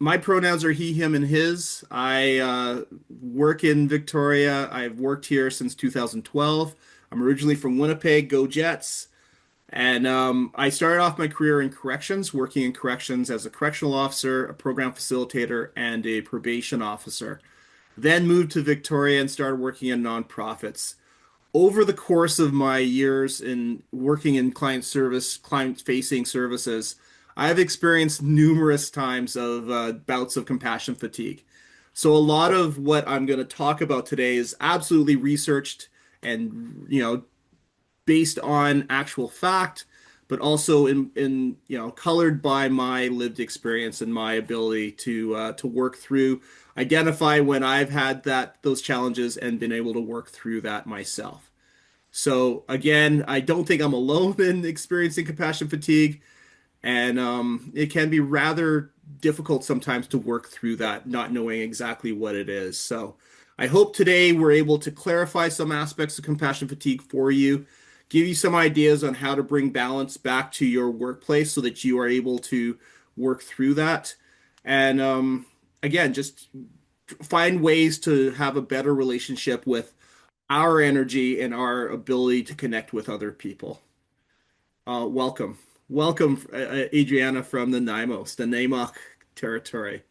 My pronouns are he, him, and his. I work in Victoria. I've worked here since 2012. I'm originally from Winnipeg, Go Jets. And I started off my career in corrections, working in corrections as a correctional officer, a program facilitator, and a probation officer. Then moved to Victoria and started working in nonprofits. Over the course of my years in working in client service, client-facing services, I've experienced numerous times of bouts of compassion fatigue. So a lot of what I'm going to talk about today is absolutely researched and based on actual fact, but also in colored by my lived experience and my ability to work through, identify when I've had those challenges and been able to work through that myself. So again, I don't think I'm alone in experiencing compassion fatigue, and it can be rather difficult sometimes to work through that, not knowing exactly what it is. So I hope today we're able to clarify some aspects of compassion fatigue for you, give you some ideas on how to bring balance back to your workplace so that you are able to work through that. And again, just find ways to have a better relationship with our energy and our ability to connect with other people. Welcome. Welcome, Adriana from the Nymok territory.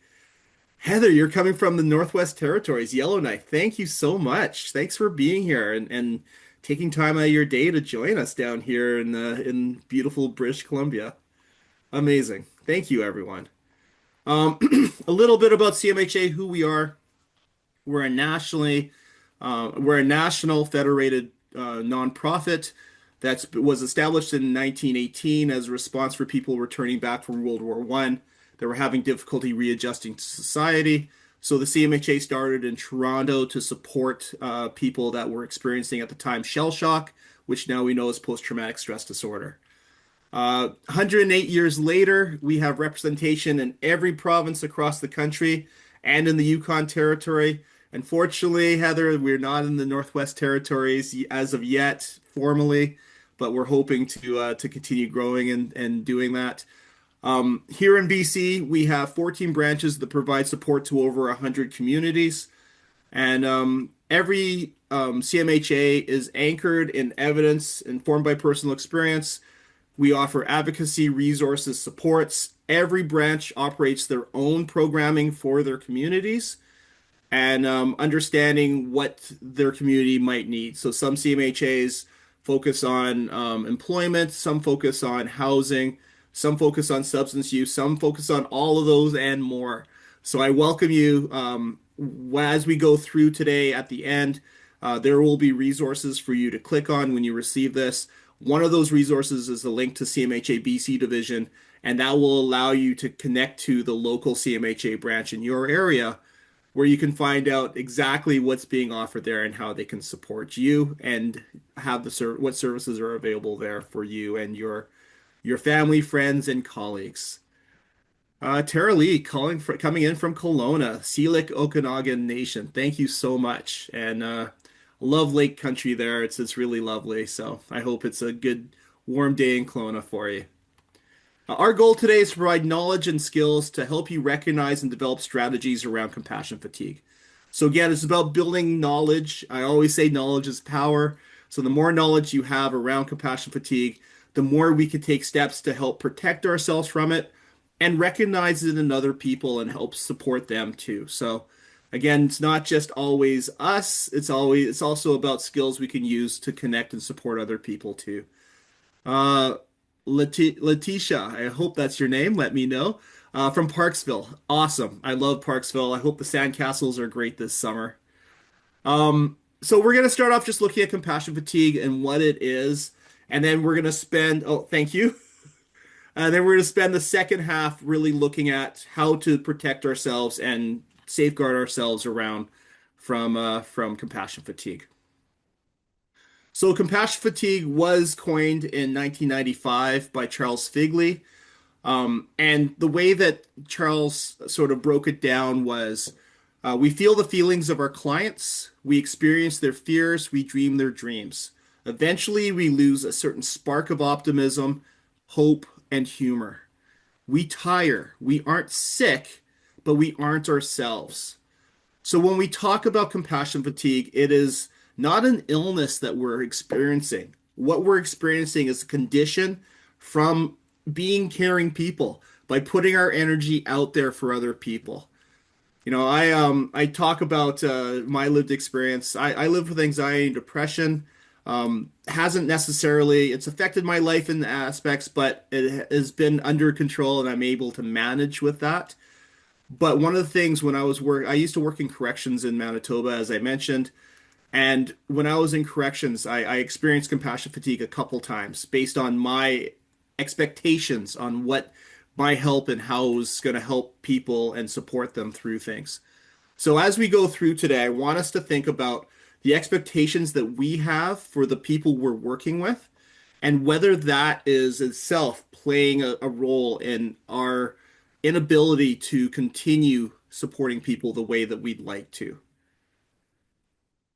Heather, you're coming from the Northwest Territories, Yellowknife. Thank you so much. Thanks for being here and taking time out of your day to join us down here in beautiful British Columbia. Amazing. Thank you, everyone. Um, a little bit about CMHA, who we are. We're a nationally we're a national federated nonprofit that was established in 1918 as a response for people returning back from World War One that were having difficulty readjusting to society. So the CMHA started in Toronto to support people that were experiencing at the time shell shock, which now we know is post-traumatic stress disorder. 108 years later, we have representation in every province across the country and in the Yukon Territory. Unfortunately, Heather, we're not in the Northwest Territories as of yet, formally, but we're hoping to continue growing and doing that. Here in BC, we have 14 branches that provide support to over 100 communities, and every CMHA is anchored in evidence, informed by personal experience. We offer advocacy, resources, supports. Every branch operates their own programming for their communities and understanding what their community might need. So some CMHAs focus on employment, some focus on housing, some focus on substance use, some focus on all of those and more. So I welcome you as we go through today at the end. There will be resources for you to click on when you receive this. One of those resources is the link to CMHA BC division, and that will allow you to connect to the local CMHA branch in your area where you can find out exactly what's being offered there and how they can support you and have what services are available there for you and your family, friends, and colleagues. Tara Lee coming in from Kelowna, Seelick Okanagan Nation. Thank you so much. And love Lake Country there. It's really lovely. So I hope it's a good warm day in Kelowna for you. Our goal today is to provide knowledge and skills to help you recognize and develop strategies around compassion fatigue. So again, it's about building knowledge. I always say knowledge is power. So the more knowledge you have around compassion fatigue, the more we can take steps to help protect ourselves from it and recognize it in other people and help support them too. So again, it's not just always us, it's also about skills we can use to connect and support other people too. Uh, Letitia, I hope that's your name. Let me know. From Parksville. Awesome. I love Parksville. I hope the sandcastles are great this summer. So we're going to start off just looking at compassion fatigue and what it is. And then we're going to thank you. And then we're going to spend the second half really looking at how to protect ourselves and safeguard ourselves around from compassion fatigue. So compassion fatigue was coined in 1995 by Charles Figley. And the way that Charles sort of broke it down was we feel the feelings of our clients, we experience their fears, we dream their dreams. Eventually, we lose a certain spark of optimism, hope, and humor. We tire. We aren't sick, but we aren't ourselves. So when we talk about compassion fatigue, it is not an illness that we're experiencing. What we're experiencing is a condition from being caring people by putting our energy out there for other people. I talk about my lived experience. I live with anxiety and depression. Hasn't necessarily it's affected my life in aspects, but it has been under control and I'm able to manage with that. But one of the things when I used to work in corrections in Manitoba, as I mentioned, and when I was in corrections, I experienced compassion fatigue a couple times based on my expectations on what my help and how it was going to help people and support them through things. So as we go through today, I want us to think about the expectations that we have for the people we're working with and whether that is itself playing a role in our inability to continue supporting people the way that we'd like to.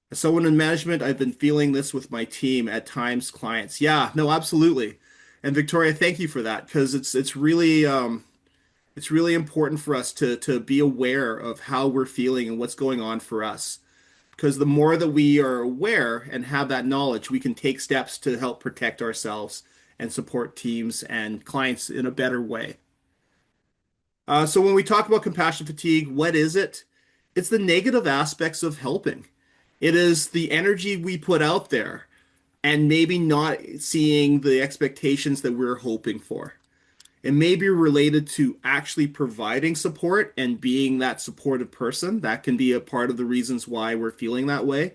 As someone in management, I've been feeling this with my team at times, clients. Yeah, no, absolutely. And Victoria, thank you for that because it's really important for us to be aware of how we're feeling and what's going on for us. Because the more that we are aware and have that knowledge, we can take steps to help protect ourselves and support teams and clients in a better way. So when we talk about compassion fatigue, what is it? It's the negative aspects of helping. It is the energy we put out there and maybe not seeing the expectations that we're hoping for. It may be related to actually providing support and being that supportive person. That can be a part of the reasons why we're feeling that way.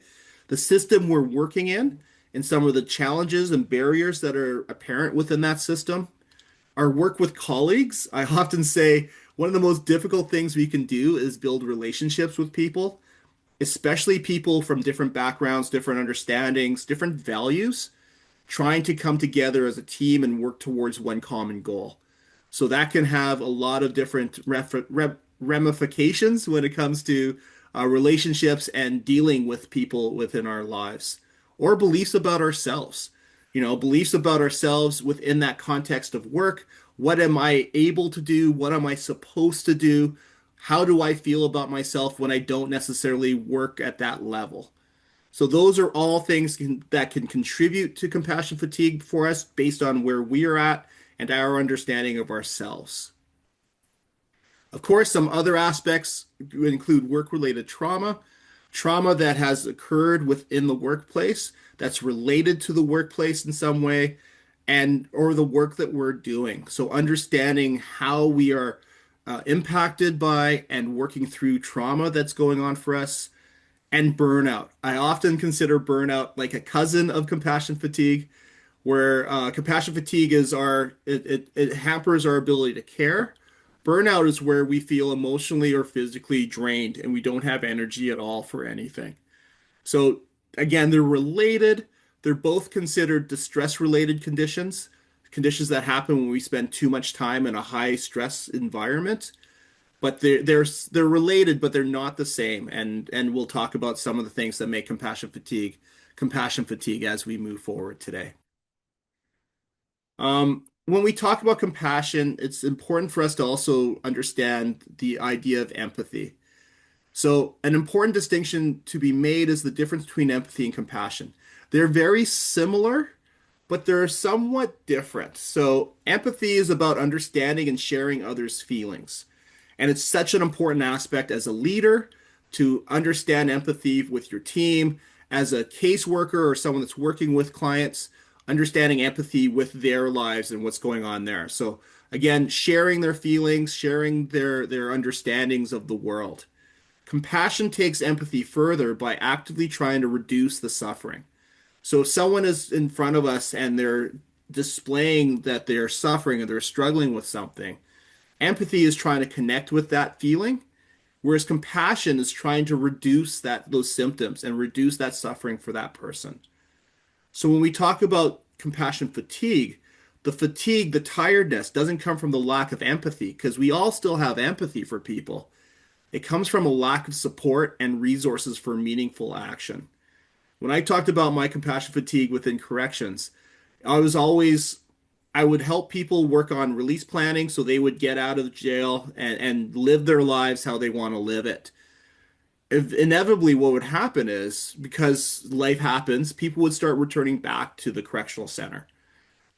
The system we're working in and some of the challenges and barriers that are apparent within that system. Our work with colleagues, I often say one of the most difficult things we can do is build relationships with people, especially people from different backgrounds, different understandings, different values, trying to come together as a team and work towards one common goal. So that can have a lot of different ramifications when it comes to relationships and dealing with people within our lives or beliefs about ourselves. Beliefs about ourselves within that context of work. What am I able to do? What am I supposed to do? How do I feel about myself when I don't necessarily work at that level? So those are all things that can contribute to compassion fatigue for us based on where we are at and our understanding of ourselves. Of course, some other aspects would include work-related trauma, trauma that has occurred within the workplace that's related to the workplace in some way and or the work that we're doing. So understanding how we are impacted by and working through trauma that's going on for us and burnout. I often consider burnout like a cousin of compassion fatigue, where compassion fatigue is it hampers our ability to care. Burnout is where we feel emotionally or physically drained and we don't have energy at all for anything. So again, they're related. They're both considered distress related conditions, conditions that happen when we spend too much time in a high stress environment. But they're related, but they're not the same. And we'll talk about some of the things that make compassion fatigue as we move forward today. When we talk about compassion, it's important for us to also understand the idea of empathy. So, an important distinction to be made is the difference between empathy and compassion. They're very similar, but they're somewhat different. So, empathy is about understanding and sharing others' feelings. And it's such an important aspect as a leader to understand empathy with your team, as a caseworker or someone that's working with clients, understanding empathy with their lives and what's going on there. So again, sharing their feelings, sharing their understandings of the world. Compassion takes empathy further by actively trying to reduce the suffering. So if someone is in front of us and they're displaying that they're suffering or they're struggling with something, empathy is trying to connect with that feeling, whereas compassion is trying to reduce those symptoms and reduce that suffering for that person. So when we talk about compassion fatigue, the tiredness doesn't come from the lack of empathy because we all still have empathy for people. It comes from a lack of support and resources for meaningful action. When I talked about my compassion fatigue within corrections, I was always I would help people work on release planning so they would get out of jail and live their lives how they want to live it. Inevitably, what would happen is because life happens, people would start returning back to the correctional center.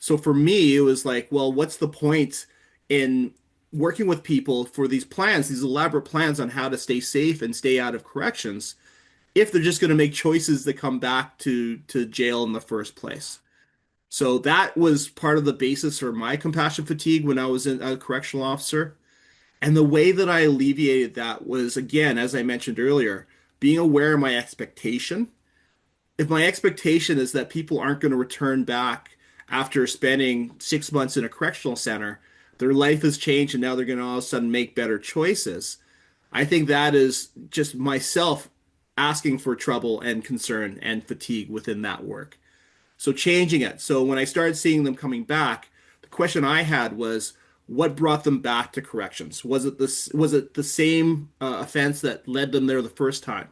So for me, it was like, well, what's the point in working with people for these plans, these elaborate plans on how to stay safe and stay out of corrections, if they're just going to make choices that come back to jail in the first place? So that was part of the basis for my compassion fatigue when I was a correctional officer. And the way that I alleviated that was, again, as I mentioned earlier, being aware of my expectation. If my expectation is that people aren't going to return back after spending 6 months in a correctional center, their life has changed and now they're going to all of a sudden make better choices. I think that is just myself asking for trouble and concern and fatigue within that work. So changing it. So when I started seeing them coming back, the question I had was, what brought them back to corrections? Was it the same offense that led them there the first time?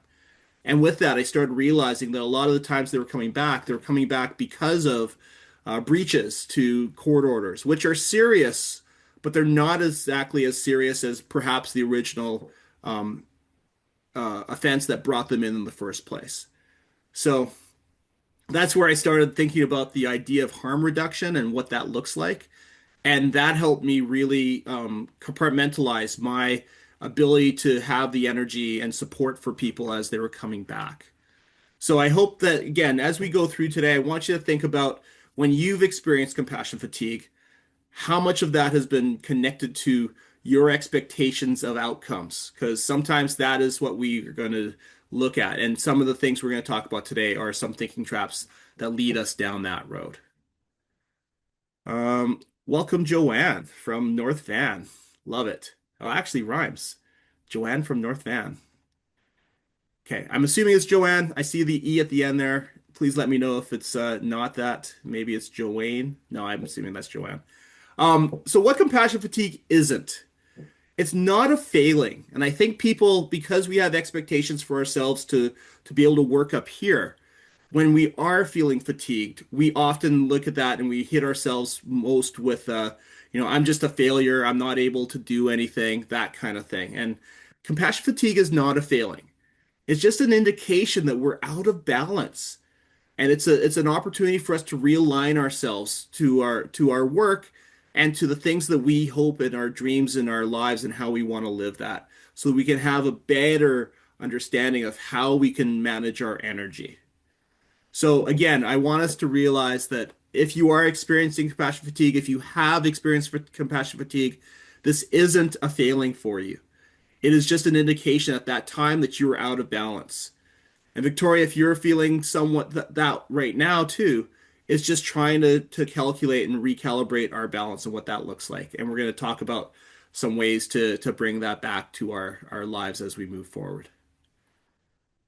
And with that, I started realizing that a lot of the times they were coming back because of breaches to court orders, which are serious, but they're not exactly as serious as perhaps the original um, offense that brought them in the first place. So that's where I started thinking about the idea of harm reduction and what that looks like. And that helped me really compartmentalize my ability to have the energy and support for people as they were coming back. So I hope that, again, as we go through today, I want you to think about when you've experienced compassion fatigue, how much of that has been connected to your expectations of outcomes? Because sometimes that is what we are going to look at. And some of the things we're going to talk about today are some thinking traps that lead us down that road. Welcome, Joanne from North Van. Love it. Oh, actually rhymes. Joanne from North Van. Okay, I'm assuming it's Joanne. I see the E at the end there. Please let me know if it's not that. Maybe it's Joanne. No, I'm assuming that's Joanne. So what compassion fatigue isn't? It's not a failing. And I think people, because we have expectations for ourselves to be able to work up here, when we are feeling fatigued, we often look at that and we hit ourselves most with, I'm just a failure. I'm not able to do anything, that kind of thing. And compassion fatigue is not a failing. It's just an indication that we're out of balance. And it's an opportunity for us to realign ourselves to our work and to the things that we hope in our dreams in our lives and how we want to live that, so that we can have a better understanding of how we can manage our energy. So again, I want us to realize that if you are experiencing compassion fatigue, if you have experienced compassion fatigue, this isn't a failing for you. It is just an indication at that time that you are out of balance. And Victoria, if you're feeling somewhat that right now too, it's just trying to calculate and recalibrate our balance and what that looks like. And we're going to talk about some ways to bring that back to our lives as we move forward.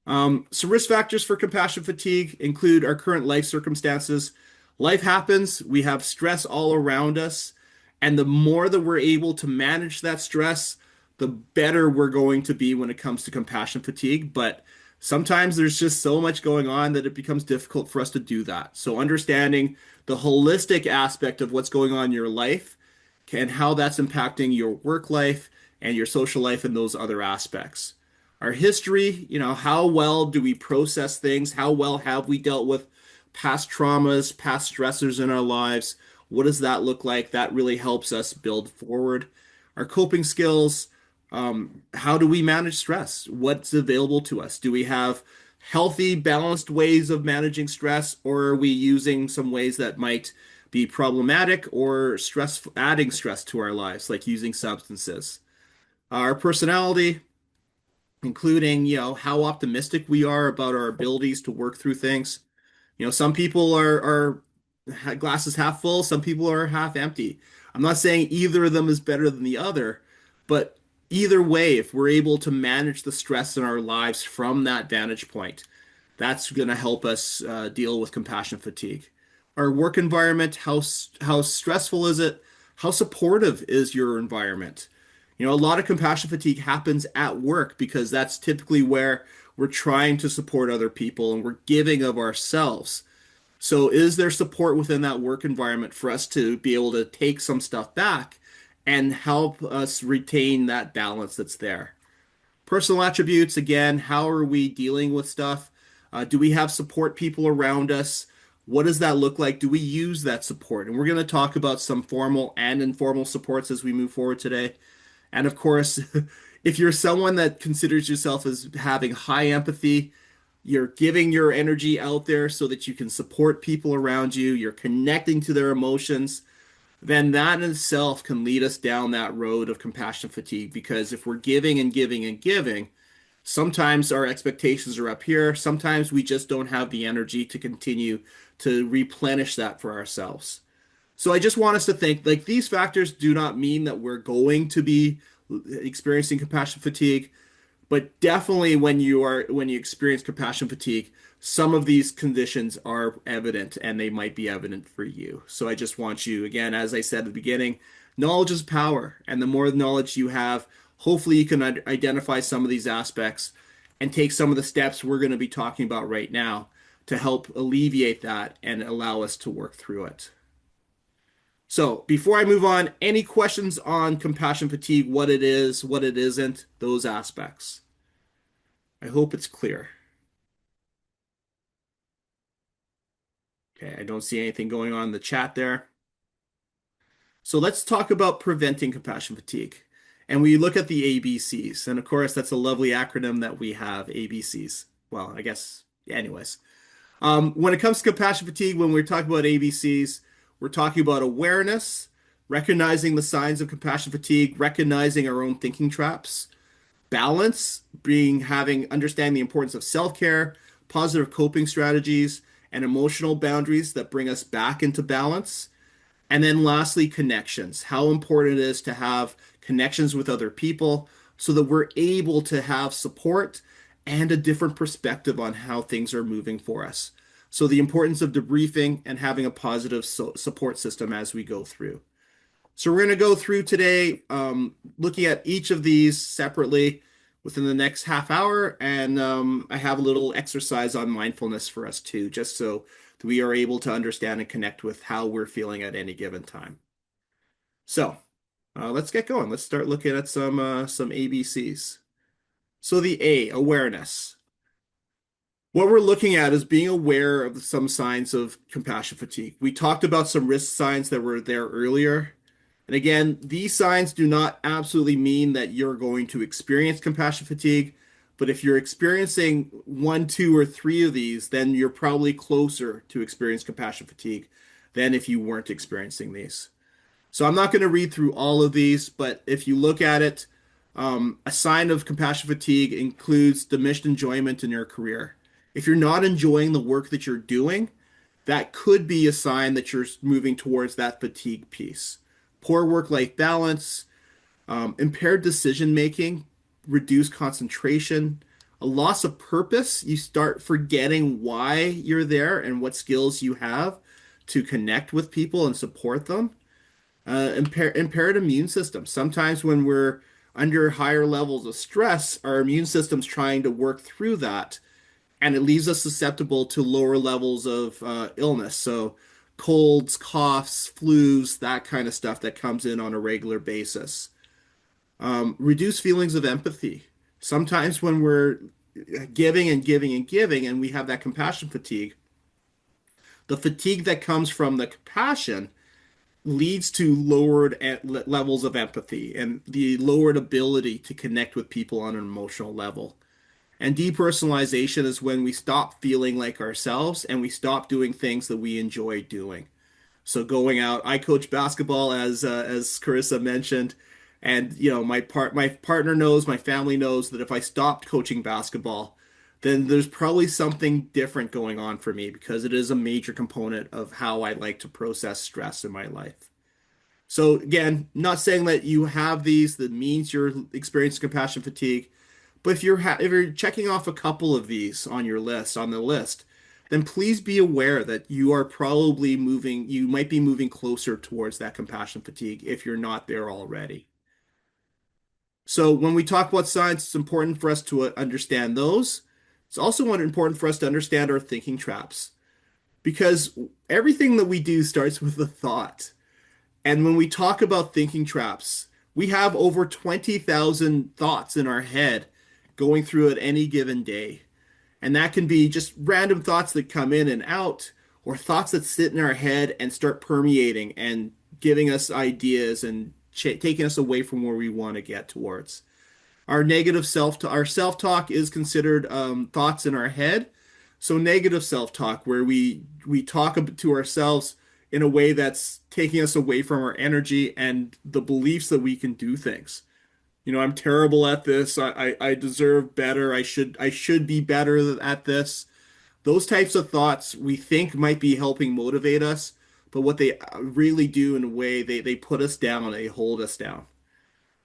Some risk factors for compassion fatigue include our current life circumstances. Life happens, we have stress all around us, and the more that we're able to manage that stress, the better we're going to be when it comes to compassion fatigue. But sometimes there's just so much going on that it becomes difficult for us to do that. So understanding the holistic aspect of what's going on in your life and how that's impacting your work life and your social life and those other aspects. Our history, how well do we process things? How well have we dealt with past traumas, past stressors in our lives? What does that look like? That really helps us build forward. Our coping skills, how do we manage stress? What's available to us? Do we have healthy, balanced ways of managing stress, or are we using some ways that might be problematic or adding stress to our lives, like using substances? Our personality, including, how optimistic we are about our abilities to work through things. Some people are glasses half full, some people are half empty. I'm not saying either of them is better than the other, but either way, if we're able to manage the stress in our lives from that vantage point, that's going to help us deal with compassion fatigue. Our work environment, how stressful is it? How supportive is your environment? A lot of compassion fatigue happens at work because that's typically where we're trying to support other people and we're giving of ourselves. So, is there support within that work environment for us to be able to take some stuff back and help us retain that balance that's there? Personal attributes, again, how are we dealing with stuff? Do we have support people around us? What does that look like? Do we use that support? And we're going to talk about some formal and informal supports as we move forward today. And of course, if you're someone that considers yourself as having high empathy, you're giving your energy out there so that you can support people around you, you're connecting to their emotions, then that in itself can lead us down that road of compassion fatigue. Because if we're giving and giving and giving, sometimes our expectations are up here. Sometimes we just don't have the energy to continue to replenish that for ourselves. So I just want us to think like these factors do not mean that we're going to be experiencing compassion fatigue. But definitely when you experience compassion fatigue, some of these conditions are evident and they might be evident for you. So I just want you, again, as I said at the beginning, knowledge is power. And the more knowledge you have, hopefully you can identify some of these aspects and take some of the steps we're going to be talking about right now to help alleviate that and allow us to work through it. So, before I move on, any questions on compassion fatigue, what it is, what it isn't, those aspects? I hope it's clear. Okay, I don't see anything going on in the chat there. So let's talk about preventing compassion fatigue. And we look at the ABCs. And of course, that's a lovely acronym that we have, ABCs. Well, I guess, anyways. When it comes to compassion fatigue, when we're talking about ABCs, we're talking about awareness, recognizing the signs of compassion fatigue, recognizing our own thinking traps, balance being having understanding the importance of self-care, positive coping strategies, and emotional boundaries that bring us back into balance. And then lastly, connections. How important it is to have connections with other people so that we're able to have support and a different perspective on how things are moving for us. So the importance of debriefing and having a positive support system as we go through. So we're going to go through today, looking at each of these separately within the next half hour. And I have a little exercise on mindfulness for us too, just so that we are able to understand and connect with how we're feeling at any given time. So let's get going. Let's start looking at some ABCs. So the A, awareness. What we're looking at is being aware of some signs of compassion fatigue. We talked about some risk signs that were there earlier. And again, these signs do not absolutely mean that you're going to experience compassion fatigue, but if you're experiencing one, two, or three of these, then you're probably closer to experience compassion fatigue than if you weren't experiencing these. So I'm not going to read through all of these, but if you look at it, a sign of compassion fatigue includes diminished enjoyment in your career. If you're not enjoying the work that you're doing, that could be a sign that you're moving towards that fatigue piece. Poor work-life balance, impaired decision making, reduced concentration, a loss of purpose. You start forgetting why you're there and what skills you have to connect with people and support them. Impaired immune system. Sometimes when we're under higher levels of stress, our immune system's trying to work through that, and it leaves us susceptible to lower levels of illness. So colds, coughs, flus, that kind of stuff that comes in on a regular basis. Reduce feelings of empathy. Sometimes when we're giving and giving and giving, and we have that compassion fatigue, the fatigue that comes from the compassion leads to lowered levels of empathy and the lowered ability to connect with people on an emotional level. And depersonalization is when we stop feeling like ourselves and we stop doing things that we enjoy doing. So going out, I coach basketball as Carissa mentioned, and my partner knows, my family knows that if I stopped coaching basketball, then there's probably something different going on for me because it is a major component of how I like to process stress in my life. So again, not saying that you have these that means you're experiencing compassion fatigue, but if you're checking off a couple of these on your list, on the list, then please be aware that you are probably moving, you might be moving closer towards that compassion fatigue if you're not there already. So when we talk about signs, it's important for us to understand those. It's also important for us to understand our thinking traps because everything that we do starts with a thought. And when we talk about thinking traps, we have over 20,000 thoughts in our head going through at any given day. And that can be just random thoughts that come in and out, or thoughts that sit in our head and start permeating and giving us ideas and taking us away from where we want to get towards. Our self-talk is considered thoughts in our head. So negative self-talk, where we talk to ourselves in a way that's taking us away from our energy and the beliefs that we can do things. I'm terrible at this. I deserve better. I should be better at this. Those types of thoughts we think might be helping motivate us, but what they really do in a way, they put us down, they hold us down.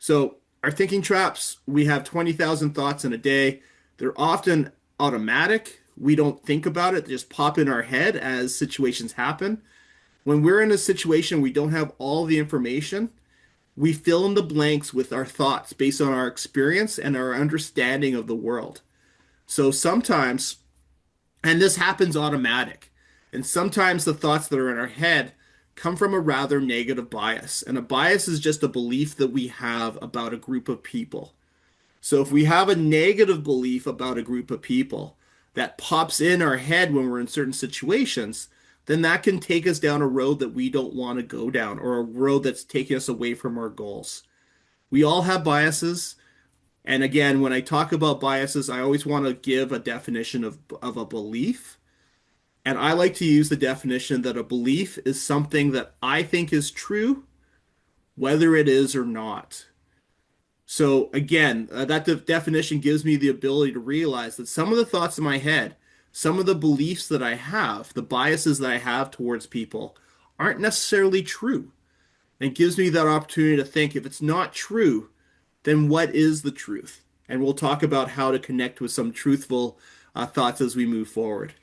So our thinking traps, we have 20,000 thoughts in a day. They're often automatic. We don't think about it. They just pop in our head as situations happen. When we're in a situation we don't have all the information, we fill in the blanks with our thoughts based on our experience and our understanding of the world. So sometimes, and this happens automatic, and sometimes the thoughts that are in our head come from a rather negative bias. And a bias is just a belief that we have about a group of people. So if we have a negative belief about a group of people that pops in our head when we're in certain situations, then that can take us down a road that we don't want to go down, or a road that's taking us away from our goals. We all have biases. And again, when I talk about biases, I always want to give a definition of a belief. And I like to use the definition that a belief is something that I think is true, whether it is or not. So again, that definition gives me the ability to realize that some of the thoughts in my head, some of the beliefs that I have, the biases that I have towards people, aren't necessarily true. And it gives me that opportunity to think, if it's not true, then what is the truth? And we'll talk about how to connect with some truthful thoughts as we move forward.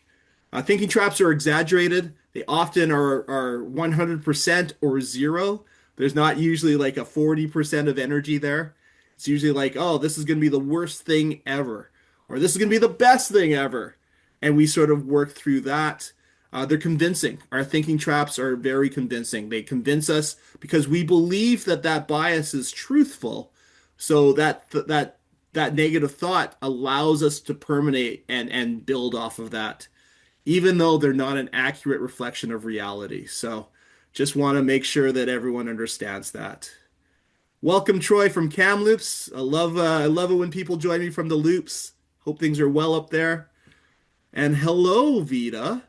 Thinking traps are exaggerated. They often are 100% or zero. There's not usually like a 40% of energy there. It's usually like, oh, this is going to be the worst thing ever, or this is going to be the best thing ever. And we sort of work through that. They're convincing. Our thinking traps are very convincing. They convince us because we believe that that bias is truthful. So that negative thought allows us to permeate and build off of that, even though they're not an accurate reflection of reality. So just want to make sure that everyone understands that. Welcome, Troy from Kamloops. I love it when people join me from the loops. Hope things are well up there. And hello, Vita,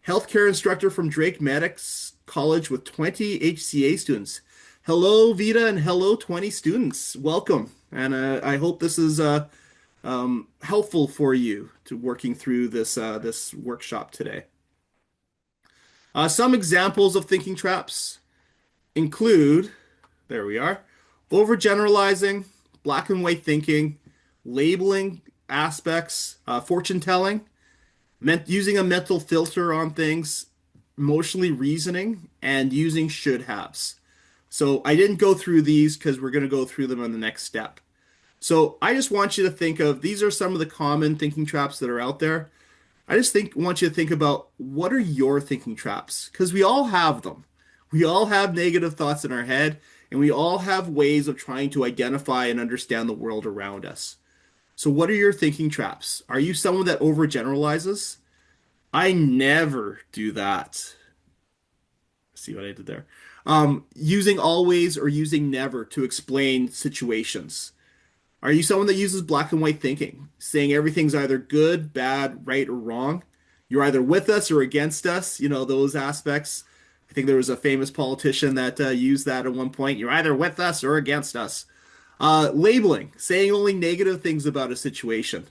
healthcare instructor from Drake Medics College with 20 HCA students. Hello, Vita, and hello, 20 students. Welcome. And I hope this is helpful for you to working through this workshop today. Some examples of thinking traps include, there we are, overgeneralizing, black and white thinking, labeling aspects, fortune telling, using a mental filter on things, emotionally reasoning, and using should haves. So I didn't go through these because we're going to go through them on the next step. So I just want you to think of, these are some of the common thinking traps that are out there. I just want you to think about, what are your thinking traps? Because we all have them. We all have negative thoughts in our head, and we all have ways of trying to identify and understand the world around us. So what are your thinking traps? Are you someone that overgeneralizes? I never do that. See what I did there? Using always or using never to explain situations. Are you someone that uses black and white thinking, saying everything's either good, bad, right, or wrong? You're either with us or against us, those aspects. I think there was a famous politician that used that at one point. You're either with us or against us. Labeling, saying only negative things about a situation.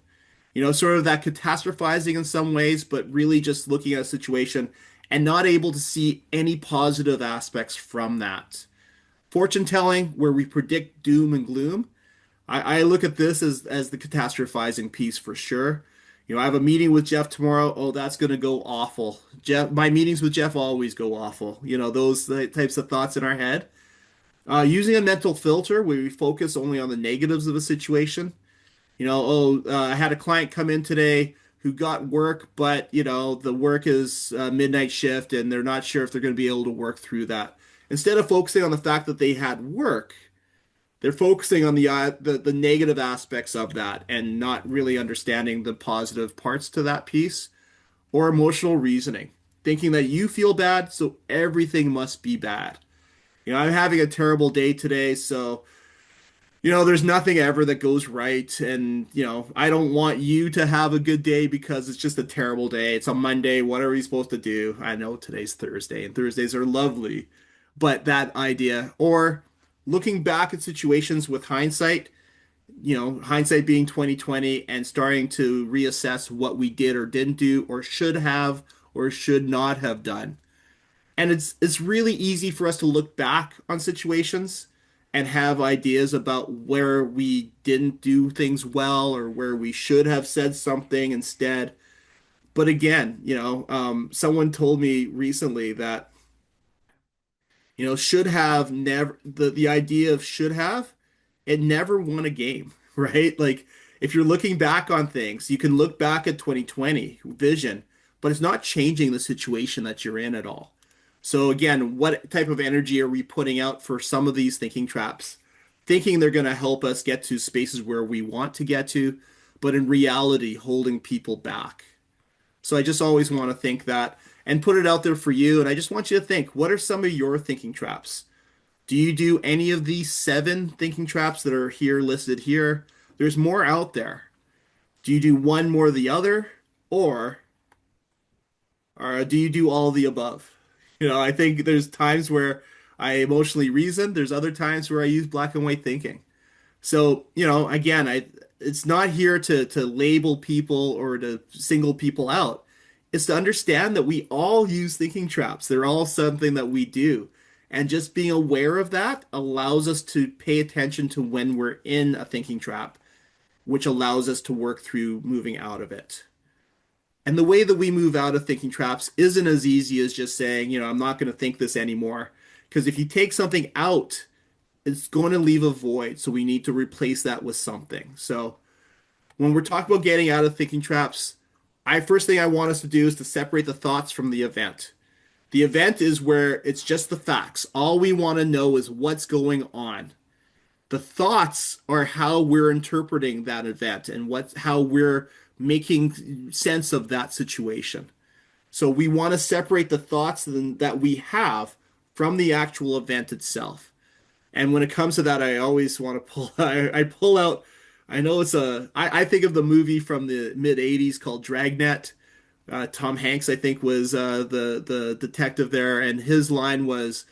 Sort of that catastrophizing in some ways, but really just looking at a situation and not able to see any positive aspects from that. Fortune telling, where we predict doom and gloom. I look at this as the catastrophizing piece for sure. I have a meeting with Jeff tomorrow. Oh, that's going to go awful. My meetings with Jeff always go awful. Those types of thoughts in our head. Using a mental filter where we focus only on the negatives of a situation. I had a client come in today. who got work, but the work is midnight shift and they're not sure if they're going to be able to work through that. Instead of focusing on the fact that they had work, they're focusing on the negative aspects of that and not really understanding the positive parts to that piece, or emotional reasoning, thinking that you feel bad, so everything must be bad. I'm having a terrible day today, so there's nothing ever that goes right. And, I don't want you to have a good day because it's just a terrible day. It's a Monday. What are we supposed to do? I know today's Thursday and Thursdays are lovely, but that idea, or looking back at situations with hindsight, hindsight being 2020 and starting to reassess what we did or didn't do or should have or should not have done. And it's really easy for us to look back on situations and have ideas about where we didn't do things well or where we should have said something instead. But again, someone told me recently that, should have never, the idea of should have, it never won a game, right? Like if you're looking back on things, you can look back at 2020 vision, but it's not changing the situation that you're in at all. So again, what type of energy are we putting out for some of these thinking traps? Thinking they're going to help us get to spaces where we want to get to, but in reality, holding people back. So I just always want to think that and put it out there for you. And I just want you to think, what are some of your thinking traps? Do you do any of these 7 thinking traps that are here listed here? There's more out there. Do you do one more than the other? Or do you do all the above? I think there's times where I emotionally reason. There's other times where I use black and white thinking. So, again, it's not here to label people or to single people out. It's to understand that we all use thinking traps. They're all something that we do. And just being aware of that allows us to pay attention to when we're in a thinking trap, which allows us to work through moving out of it. And the way that we move out of thinking traps isn't as easy as just saying, I'm not going to think this anymore. Because if you take something out, it's going to leave a void. So we need to replace that with something. So when we're talking about getting out of thinking traps, first thing I want us to do is to separate the thoughts from the event. The event is where it's just the facts. All we want to know is what's going on. The thoughts are how we're interpreting that event and how we're making sense of that situation. So we want to separate the thoughts that we have from the actual event itself. And when it comes to that, I always want to pull. I pull out. I know I think of the movie from the mid '80s called Dragnet. Tom Hanks, I think, was the detective there, and his line was,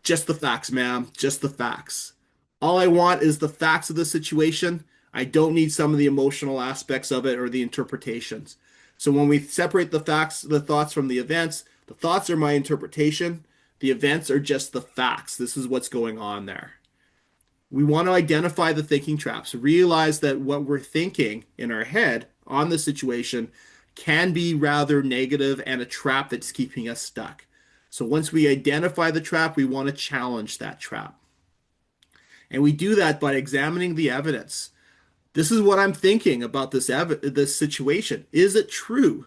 "Just the facts, ma'am. Just the facts. All I want is the facts of the situation. I don't need some of the emotional aspects of it or the interpretations." So when we separate the facts, the thoughts from the events, the thoughts are my interpretation. The events are just the facts. This is what's going on there. We want to identify the thinking traps, realize that what we're thinking in our head on the situation can be rather negative and a trap that's keeping us stuck. So once we identify the trap, we want to challenge that trap. And we do that by examining the evidence. This is what I'm thinking about this situation. Is it true?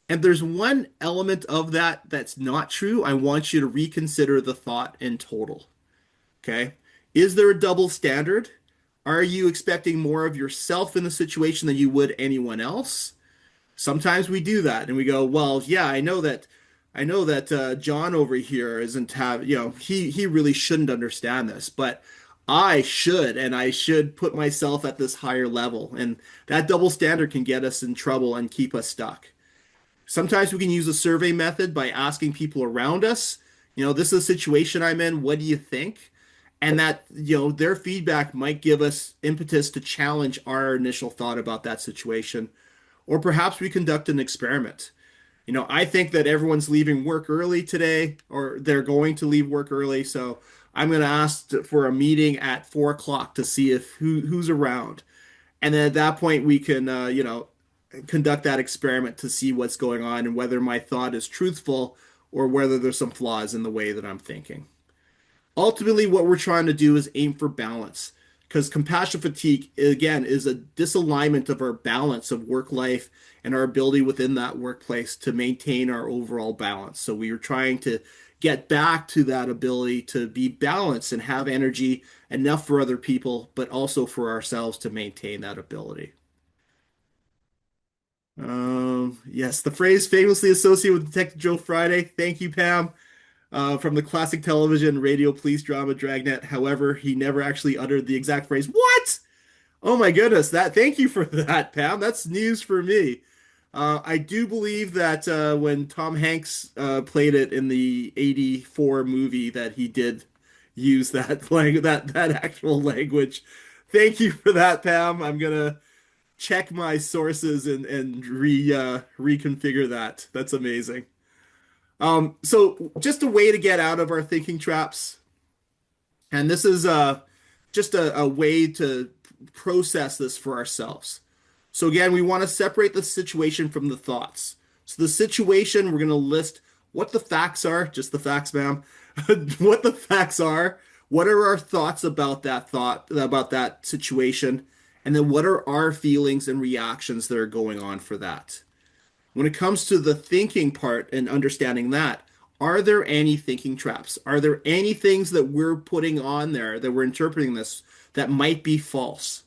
And there's one element of that that's not true. I want you to reconsider the thought in total. Okay? Is there a double standard? Are you expecting more of yourself in the situation than you would anyone else? Sometimes we do that and we go, well, yeah, I know that John over here isn't he really shouldn't understand this, but I should, and I should put myself at this higher level. And that double standard can get us in trouble and keep us stuck. Sometimes we can use a survey method by asking people around us, this is a situation I'm in. What do you think? And that, their feedback might give us impetus to challenge our initial thought about that situation. Or perhaps we conduct an experiment. I think that everyone's leaving work early today, or they're going to leave work early. So I'm going to ask for a meeting at 4 o'clock to see if who's around. And then at that point, we can, conduct that experiment to see what's going on and whether my thought is truthful or whether there's some flaws in the way that I'm thinking. Ultimately, what we're trying to do is aim for balance, Because compassion fatigue, again, is a disalignment of our balance of work life and our ability within that workplace to maintain our overall balance. So we are trying to get back to that ability to be balanced and have energy enough for other people, but also for ourselves to maintain that ability. Yes, the phrase famously associated with Detective Joe Friday. Thank you, Pam. From the classic television, radio, police drama, Dragnet. However, he never actually uttered the exact phrase. What? Oh my goodness, that thank you for that, Pam. That's news for me. I do believe that when Tom Hanks played it in the '84 movie, that he did use that that actual language. Thank you for that, Pam. I'm gonna check my sources and reconfigure that. That's amazing. So just a way to get out of our thinking traps. And this is just a way to process this for ourselves. So again, we want to separate the situation from the thoughts. So the situation, we're going to list what the facts are, just the facts, ma'am, what the facts are, what are our thoughts about that thought, about that situation, and then what are our feelings and reactions that are going on for that. When it comes to the thinking part and understanding that, are there any thinking traps? Are there any things that we're putting on there that we're interpreting this that might be false?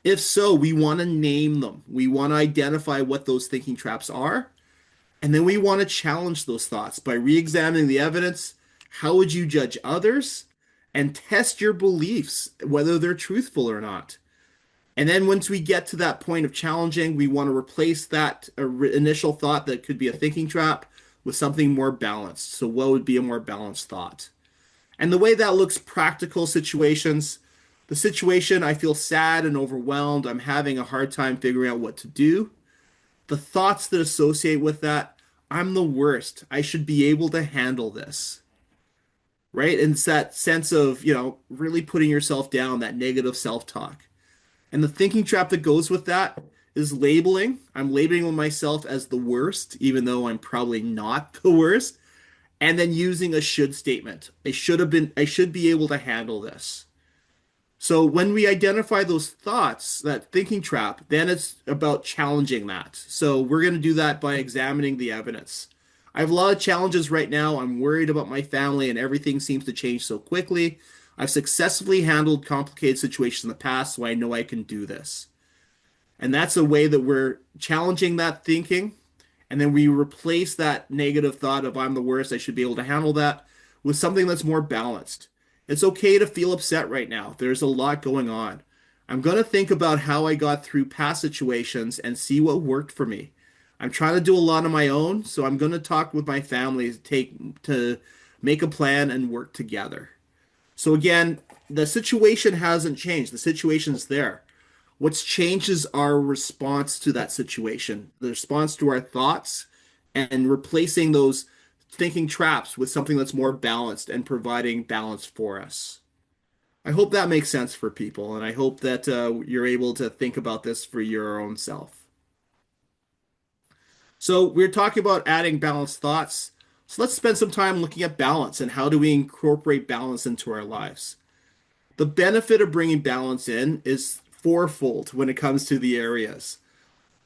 If so, we want to name them. We want to identify what those thinking traps are. And then we want to challenge those thoughts by re-examining the evidence. How would you judge others? And test your beliefs, whether they're truthful or not. And then once we get to that point of challenging, we want to replace that initial thought that could be a thinking trap with something more balanced. So what would be a more balanced thought? And the way that looks practical situations, the situation, I feel sad and overwhelmed. I'm having a hard time figuring out what to do. The thoughts that associate with that, I'm the worst. I should be able to handle this. Right? And it's that sense of, really putting yourself down, that negative self-talk. And the thinking trap that goes with that is labeling. I'm labeling myself as the worst, even though I'm probably not the worst. And then using a should statement. I should be able to handle this. So when we identify those thoughts, that thinking trap, then it's about challenging that. So we're going to do that by examining the evidence. I have a lot of challenges right now. I'm worried about my family and everything seems to change so quickly. I've successfully handled complicated situations in the past, so I know I can do this. And that's a way that we're challenging that thinking. And then we replace that negative thought of I'm the worst, I should be able to handle that with something that's more balanced. It's okay to feel upset right now. There's a lot going on. I'm going to think about how I got through past situations and see what worked for me. I'm trying to do a lot on my own, so I'm going to talk with my family to make a plan and work together. So again, the situation hasn't changed. The situation's there. What's changed is our response to that situation, the response to our thoughts, and replacing those thinking traps with something that's more balanced and providing balance for us. I hope that makes sense for people, and I hope that you're able to think about this for your own self. So we're talking about adding balanced thoughts. So let's spend some time looking at balance and how do we incorporate balance into our lives. The benefit of bringing balance in is fourfold when it comes to the areas.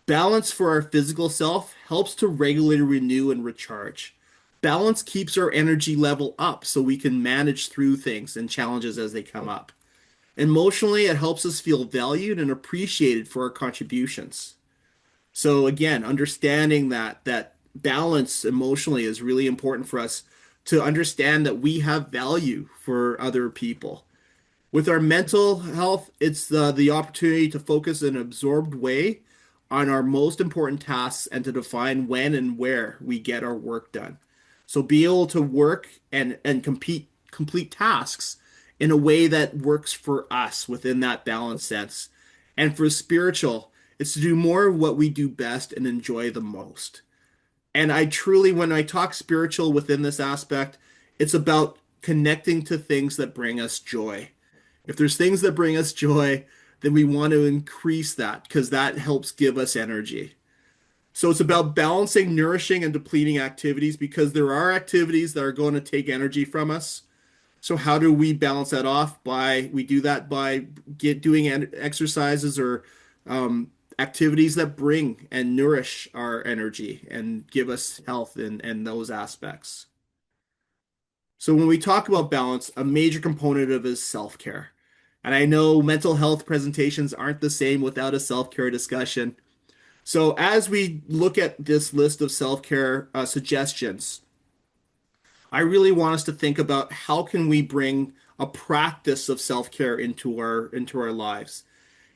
Balance for our physical self helps to regularly renew and recharge. Balance keeps our energy level up so we can manage through things and challenges as they come up. Emotionally, it helps us feel valued and appreciated for our contributions. So again, understanding that balance emotionally is really important for us to understand that we have value for other people. With our mental health, it's the opportunity to focus in an absorbed way on our most important tasks and to define when and where we get our work done. So be able to work and complete tasks in a way that works for us within that balance sense. And for spiritual, it's to do more of what we do best and enjoy the most. And I truly, when I talk spiritual within this aspect, it's about connecting to things that bring us joy. If there's things that bring us joy, then we want to increase that because that helps give us energy. So it's about balancing nourishing and depleting activities because there are activities that are going to take energy from us. So how do we balance that off? We do that by doing exercises or um, activities that bring and nourish our energy and give us health and those aspects. So when we talk about balance, a major component of it is self-care. And I know mental health presentations aren't the same without a self-care discussion. So as we look at this list of self-care suggestions, I really want us to think about how can we bring a practice of self-care into our lives.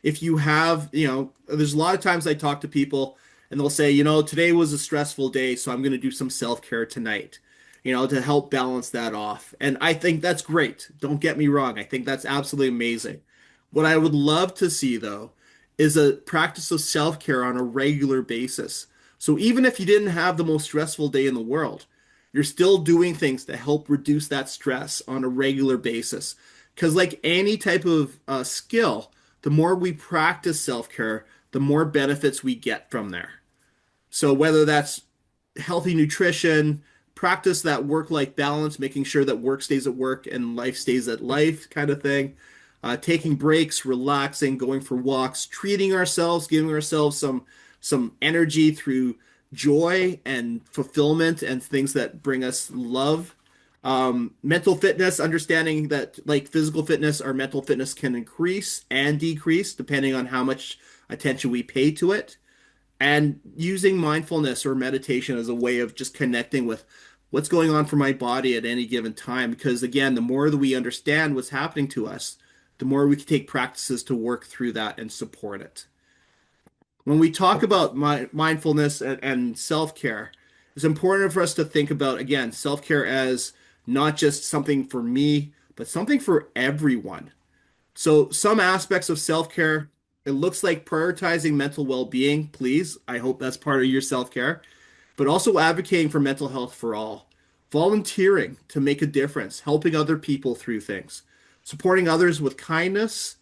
If you have, there's a lot of times I talk to people and they'll say, today was a stressful day, so I'm going to do some self-care tonight, to help balance that off. And I think that's great. Don't get me wrong. I think that's absolutely amazing. What I would love to see, though, is a practice of self-care on a regular basis. So even if you didn't have the most stressful day in the world, you're still doing things to help reduce that stress on a regular basis. Because, like any type of skill, the more we practice self-care, the more benefits we get from there. So whether that's healthy nutrition, practice that work-life balance, making sure that work stays at work and life stays at life kind of thing, taking breaks, relaxing, going for walks, treating ourselves, giving ourselves some energy through joy and fulfillment and things that bring us love. Mental fitness, understanding that like physical fitness, our mental fitness can increase and decrease depending on how much attention we pay to it. And using mindfulness or meditation as a way of just connecting with what's going on for my body at any given time. Because again, the more that we understand what's happening to us, the more we can take practices to work through that and support it. When we talk about mindfulness and self-care, it's important for us to think about, again, self-care as not just something for me, but something for everyone. So, some aspects of self-care, it looks like prioritizing mental well-being, please. I hope that's part of your self-care, but also advocating for mental health for all, volunteering to make a difference, helping other people through things, supporting others with kindness,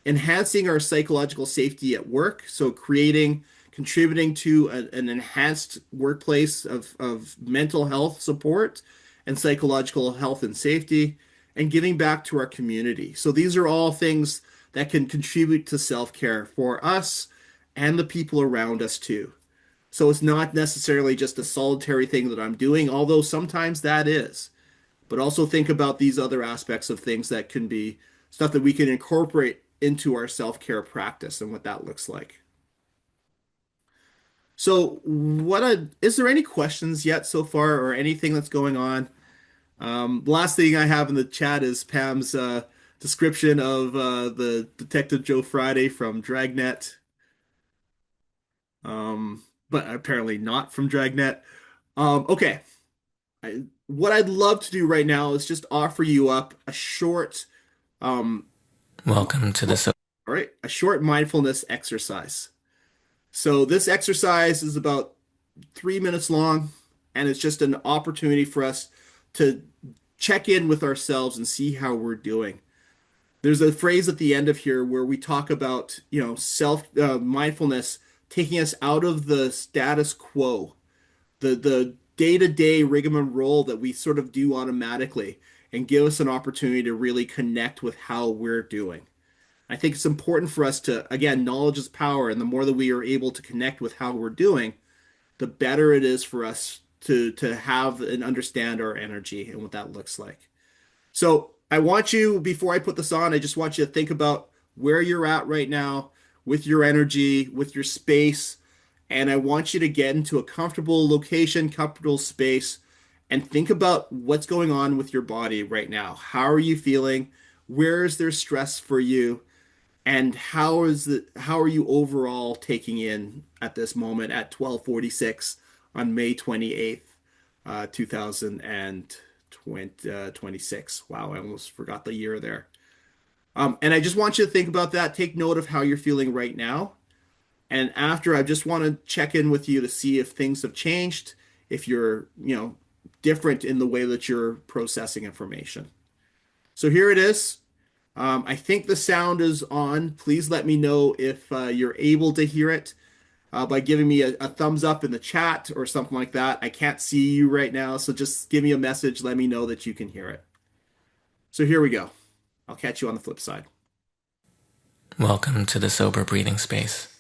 enhancing our psychological safety at work, so contributing to an enhanced workplace of mental health support and psychological health and safety, and giving back to our community. So these are all things that can contribute to self-care for us and the people around us too. So it's not necessarily just a solitary thing that I'm doing, although sometimes that is. But also think about these other aspects of things that can be stuff that we can incorporate into our self-care practice and what that looks like. So, is there any questions yet so far or anything that's going on? The last thing I have in the chat is Pam's description of the Detective Joe Friday from Dragnet, but apparently not from Dragnet. Okay. What I'd love to do right now is just offer you up a short, um, Welcome to the all right, a short mindfulness exercise. So this exercise is about 3 minutes long, and it's just an opportunity for us to check in with ourselves and see how we're doing. There's a phrase at the end of here where we talk about, self mindfulness taking us out of the status quo, the day-to-day rigmarole that we sort of do automatically, and give us an opportunity to really connect with how we're doing. I think it's important for us to, again, knowledge is power, and the more that we are able to connect with how we're doing, the better it is for us to have and understand our energy and what that looks like. So I want you, before I put this on, I just want you to think about where you're at right now with your energy, with your space, and I want you to get into a comfortable location, comfortable space, and think about what's going on with your body right now. How are you feeling? Where is there stress for you? And how are you overall taking in at this moment at 12:46 on May 28th, 2026? Wow, I almost forgot the year there. And I just want you to think about that. Take note of how you're feeling right now. And after, I just want to check in with you to see if things have changed, if you're, different in the way that you're processing information. So here it is. I think the sound is on. Please let me know if you're able to hear it by giving me a thumbs up in the chat or something like that. I can't see you right now, so just give me a message. Let me know that you can hear it. So here we go. I'll catch you on the flip side. Welcome to the sober breathing space.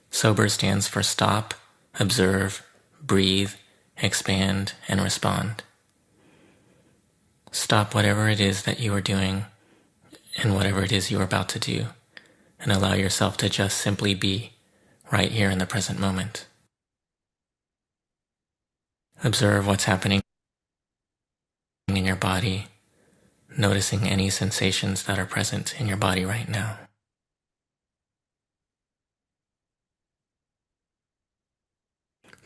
Sober stands for stop, observe, breathe, expand, and respond. Stop whatever it is that you are doing and whatever it is you are about to do, and allow yourself to just simply be right here in the present moment. Observe what's happening in your body, noticing any sensations that are present in your body right now.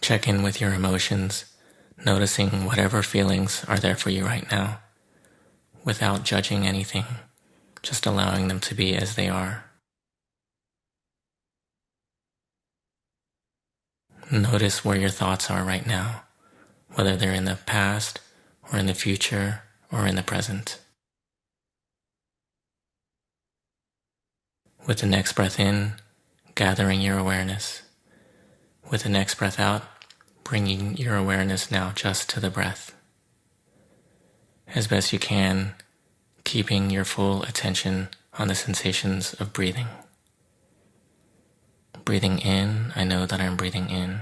Check in with your emotions, noticing whatever feelings are there for you right now, without judging anything, just allowing them to be as they are. Notice where your thoughts are right now, whether they're in the past or in the future or in the present. With the next breath in, gathering your awareness. With the next breath out, bringing your awareness now just to the breath. As best you can, keeping your full attention on the sensations of breathing. Breathing in, I know that I'm breathing in.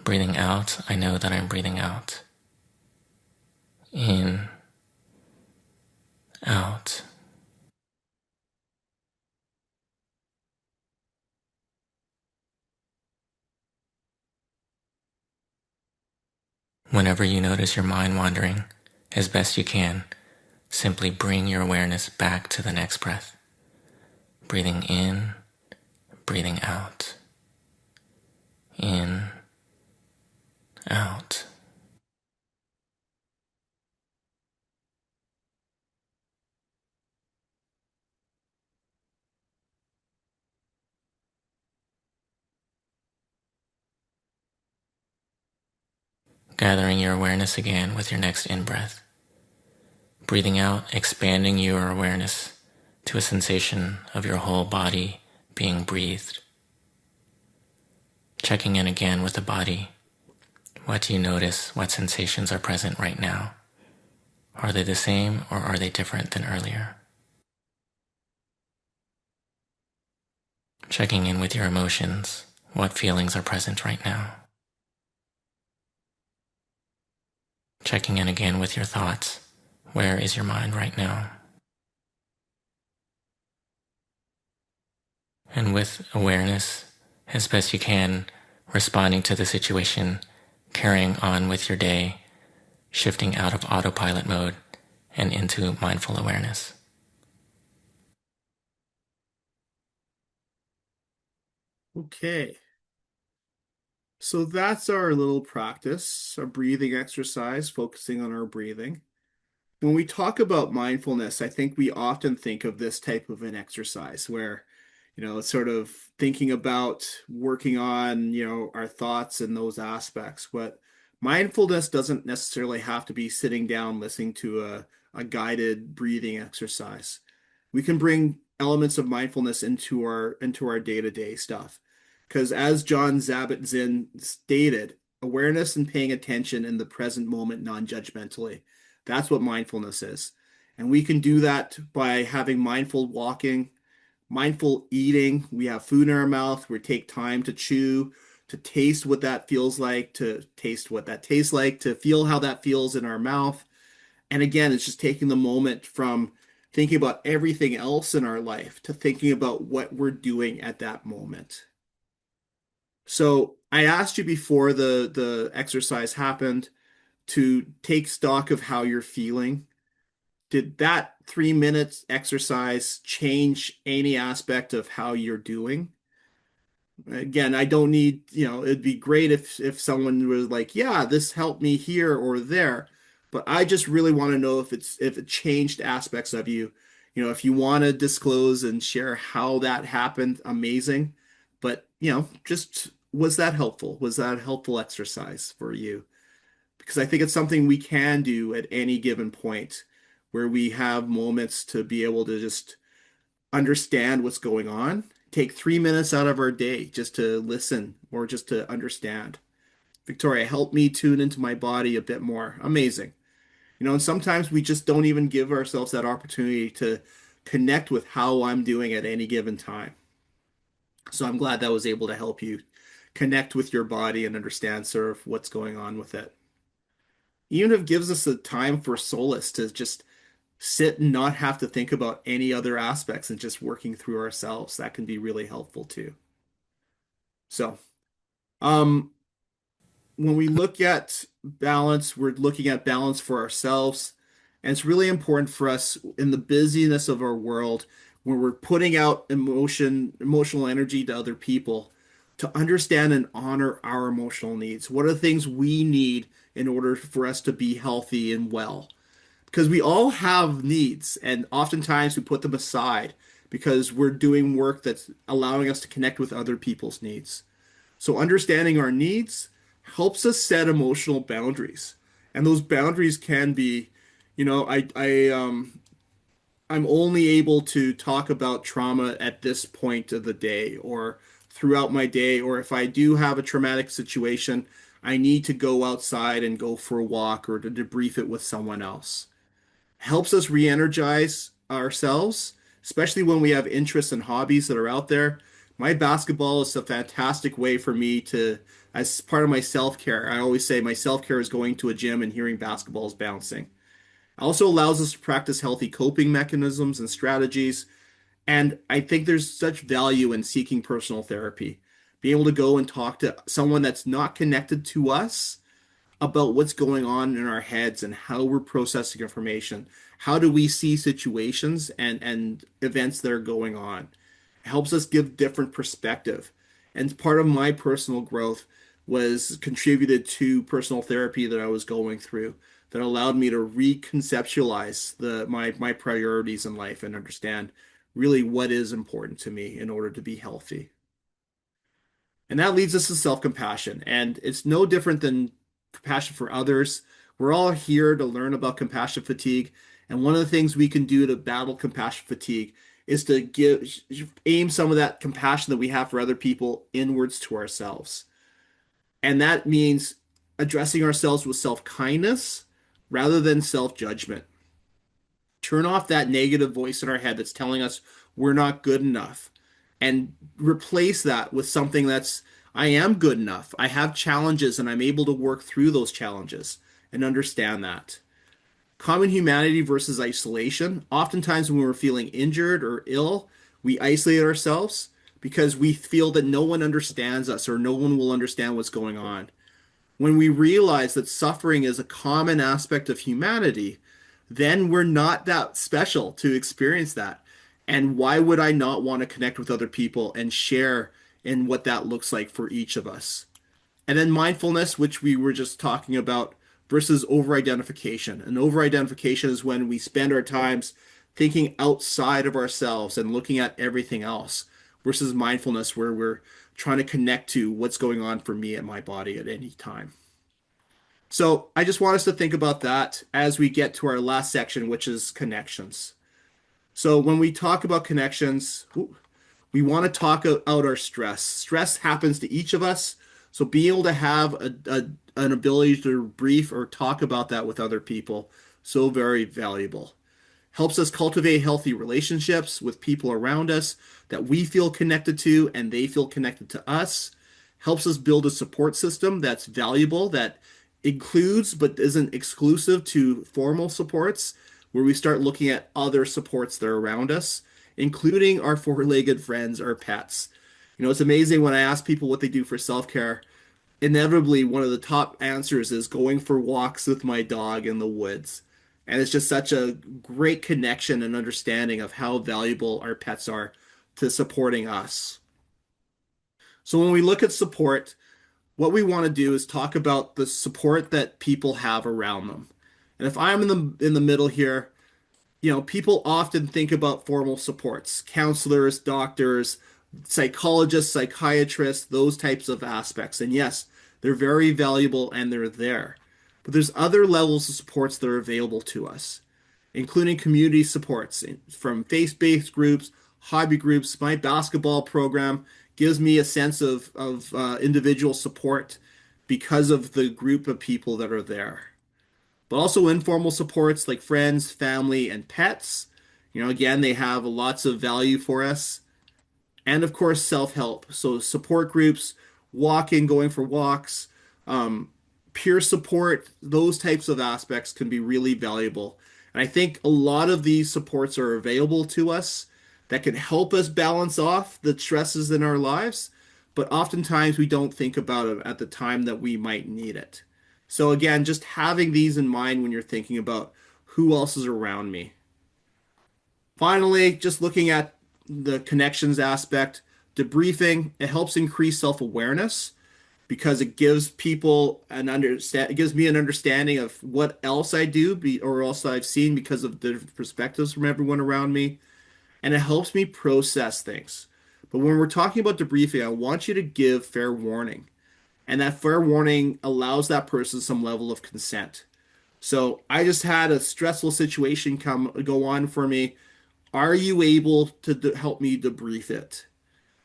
Breathing out, I know that I'm breathing out. In, out. Whenever you notice your mind wandering, as best you can, simply bring your awareness back to the next breath. Breathing in, breathing out. In, out. Gathering your awareness again with your next in-breath. Breathing out, expanding your awareness to a sensation of your whole body being breathed. Checking in again with the body. What do you notice? What sensations are present right now? Are they the same or are they different than earlier? Checking in with your emotions. What feelings are present right now? Checking in again with your thoughts. Where is your mind right now? And with awareness, as best you can, responding to the situation, carrying on with your day, shifting out of autopilot mode and into mindful awareness. Okay. So that's our little practice, a breathing exercise, focusing on our breathing. When we talk about mindfulness, I think we often think of this type of an exercise where, it's sort of thinking about working on, our thoughts and those aspects. But mindfulness doesn't necessarily have to be sitting down listening to a guided breathing exercise. We can bring elements of mindfulness into our day-to-day stuff. Because as John Kabat-Zinn stated, awareness and paying attention in the present moment non-judgmentally. That's what mindfulness is. And we can do that by having mindful walking, mindful eating. We have food in our mouth. We take time to chew, to taste what that feels like, to taste what that tastes like, to feel how that feels in our mouth. And again, it's just taking the moment from thinking about everything else in our life to thinking about what we're doing at that moment. So I asked you before the exercise happened to take stock of how you're feeling. Did that 3 minutes exercise change any aspect of how you're doing? Again, I don't need, it'd be great if someone was like, yeah, this helped me here or there. But I just really want to know if it changed aspects of you. If you want to disclose and share how that happened, amazing. But, just was that helpful? Was that a helpful exercise for you? Because I think it's something we can do at any given point where we have moments to be able to just understand what's going on. Take 3 minutes out of our day just to listen or just to understand. Victoria, help me tune into my body a bit more. Amazing. And sometimes we just don't even give ourselves that opportunity to connect with how I'm doing at any given time. So I'm glad that was able to help you connect with your body and understand sort of what's going on with it. Even if it gives us a time for solace to just sit and not have to think about any other aspects and just working through ourselves, that can be really helpful too. So, um, when we look at balance, we're looking at balance for ourselves. And it's really important for us in the busyness of our world, where we're putting out emotional energy to other people, to understand and honor our emotional needs. What are the things we need in order for us to be healthy and well? Because we all have needs, and oftentimes we put them aside because we're doing work that's allowing us to connect with other people's needs. So understanding our needs helps us set emotional boundaries. And those boundaries can be, I'm only able to talk about trauma at this point of the day or throughout my day, or if I do have a traumatic situation, I need to go outside and go for a walk or to debrief it with someone else. Helps us re-energize ourselves, especially when we have interests and hobbies that are out there. My basketball is a fantastic way for me to, as part of my self-care. I always say my self-care is going to a gym and hearing basketballs bouncing. It also allows us to practice healthy coping mechanisms and strategies. And I think there's such value in seeking personal therapy. Being able to go and talk to someone that's not connected to us about what's going on in our heads and how we're processing information. How do we see situations and events that are going on? It helps us give different perspective. And part of my personal growth was contributed to personal therapy that I was going through that allowed me to reconceptualize my priorities in life and understand really what is important to me in order to be healthy. And that leads us to self-compassion. And it's no different than compassion for others. We're all here to learn about compassion fatigue. And one of the things we can do to battle compassion fatigue is to aim some of that compassion that we have for other people inwards to ourselves. And that means addressing ourselves with self-kindness rather than self-judgment. Turn off that negative voice in our head that's telling us we're not good enough and replace that with something that's, I am good enough. I have challenges and I'm able to work through those challenges and understand that. Common humanity versus isolation. Oftentimes, when we're feeling injured or ill, we isolate ourselves because we feel that no one understands us or no one will understand what's going on. When we realize that suffering is a common aspect of humanity, then we're not that special to experience that. And why would I not want to connect with other people and share in what that looks like for each of us? And then mindfulness, which we were just talking about, versus over-identification. And over-identification is when we spend our times thinking outside of ourselves and looking at everything else, versus mindfulness, where we're trying to connect to what's going on for me and my body at any time. So I just want us to think about that as we get to our last section, which is connections. So when we talk about connections, we want to talk out our stress. Stress happens to each of us. So being able to have an ability to brief or talk about that with other people, so very valuable. Helps us cultivate healthy relationships with people around us that we feel connected to and they feel connected to us. Helps us build a support system that's valuable, that includes but isn't exclusive to formal supports, where we start looking at other supports that are around us, including our four-legged friends, our pets. It's amazing when I ask people what they do for self-care. Inevitably, one of the top answers is going for walks with my dog in the woods. And it's just such a great connection and understanding of how valuable our pets are to supporting us. So when we look at support, what we want to do is talk about the support that people have around them. And if I'm in the middle here, people often think about formal supports, counselors, doctors, psychologists, psychiatrists, those types of aspects. And yes, they're very valuable and they're there. But there's other levels of supports that are available to us, including community supports from faith-based groups, hobby groups. My basketball program gives me a sense of individual support because of the group of people that are there. but also informal supports like friends, family, and pets. Again, they have lots of value for us. And of course, self-help. So support groups, walking, going for walks, um, peer support, those types of aspects can be really valuable. And I think a lot of these supports are available to us that can help us balance off the stresses in our lives, but oftentimes we don't think about it at the time that we might need it. So again, just having these in mind when you're thinking about who else is around me. Finally, just looking at the connections aspect, debriefing, it helps increase self-awareness because it gives people it gives me an understanding of what else I do or else I've seen because of the perspectives from everyone around me, and it helps me process things. But when we're talking about debriefing, I want you to give fair warning, and that fair warning allows that person some level of consent. So I just had a stressful situation come go on for me. Are you able to help me debrief it?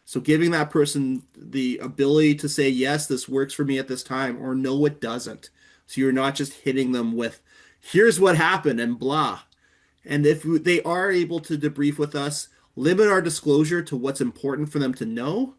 So giving that person the ability to say, yes, this works for me at this time, or no, it doesn't. So you're not just hitting them with, here's what happened and blah. And if they are able to debrief with us, limit our disclosure to what's important for them to know,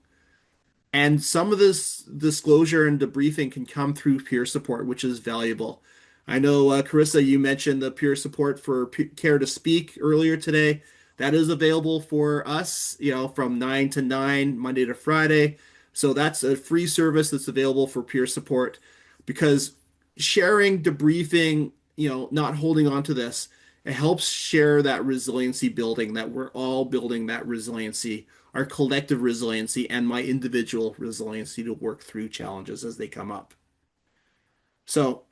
and some of this disclosure and debriefing can come through peer support, which is valuable. I know, Carissa, you mentioned the peer support for Care to Speak earlier today. That is available for us, from 9 to 9, Monday to Friday. So that's a free service that's available for peer support because sharing, debriefing, not holding on to this, it helps share that resiliency building that we're all building that resiliency, our collective resiliency, and my individual resiliency to work through challenges as they come up. So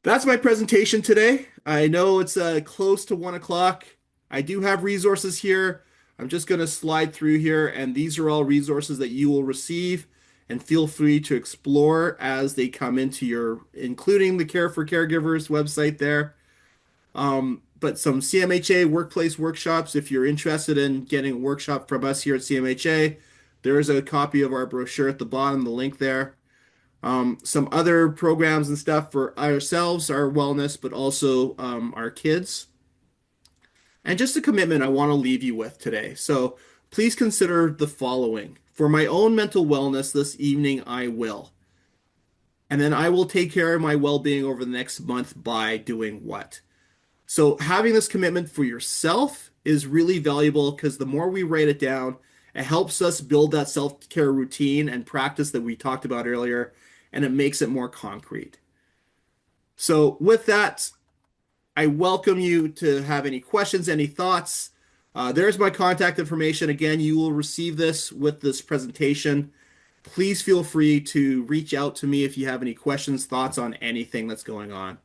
that's my presentation today. I know it's close to 1 o'clock. I do have resources here. I'm just going to slide through here, and these are all resources that you will receive, and feel free to explore as they come into including the Care for Caregivers website there. But some CMHA workplace workshops, if you're interested in getting a workshop from us here at CMHA, there is a copy of our brochure at the bottom, the link there. Some other programs and stuff for ourselves, our wellness, but also our kids. And just a commitment I want to leave you with today. So please consider the following. For my own mental wellness this evening, I will. And then I will take care of my well-being over the next month by doing what? So having this commitment for yourself is really valuable because the more we write it down, it helps us build that self-care routine and practice that we talked about earlier, and it makes it more concrete. So with that, I welcome you to have any questions, any thoughts. There's my contact information. Again, you will receive this with this presentation. Please feel free to reach out to me if you have any questions, thoughts on anything that's going on.